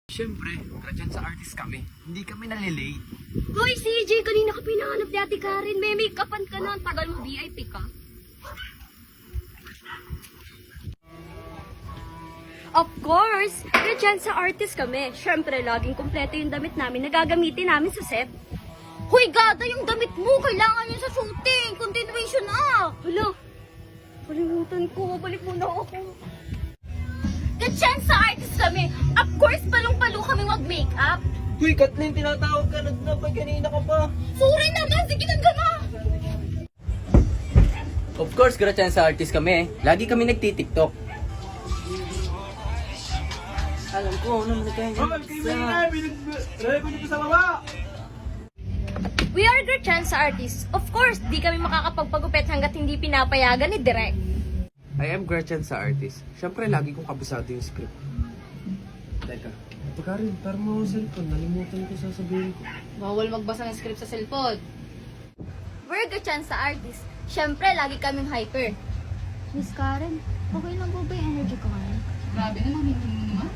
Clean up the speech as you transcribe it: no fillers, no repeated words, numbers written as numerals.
Siyempre, dyan sa artist kami. Hindi kami nalilate. Hoy, CJ, kanina ka pinanganap ni Ate Karen. May make-upan ka na. Tagal mo, VIP ka. Of course! Dyan sa artist kami. Siyempre, laging kumpleto yung damit namin na gagamitin namin sa set. Hoy, Gada, yung damit mo, kailangan yun sa shooting. Continuation na. Hala, kalimutan ko. Balik muna ako. Dyan sa artist kami. Of course, palong-palo kami mag-makeup. Uy, Kathleen, tinatawag ka na pa. Kanina ka pa. Sorry naman, sige ka na. Of course, dyan sa artist kami. Lagi kami nagtitiktok. Alam ko, ano naman kayo We are Gretchen sa artist. Of course, di kami makakapagpagupit hanggat hindi pinapayagan ni Direk. I am Gretchen sa artist. Siyempre, lagi kong kabisado yung script. Teka. Teka rin, parang mga cellphone. Nalimutan ko sasabihin ko. Bawal magbasa ng script sa cellphone. We're Gretchen sa artist. Siyempre, lagi kaming hyper. Miss Karen, okay lang po ba yung energy ko ngayon? Grabe naman, hindi mo naman.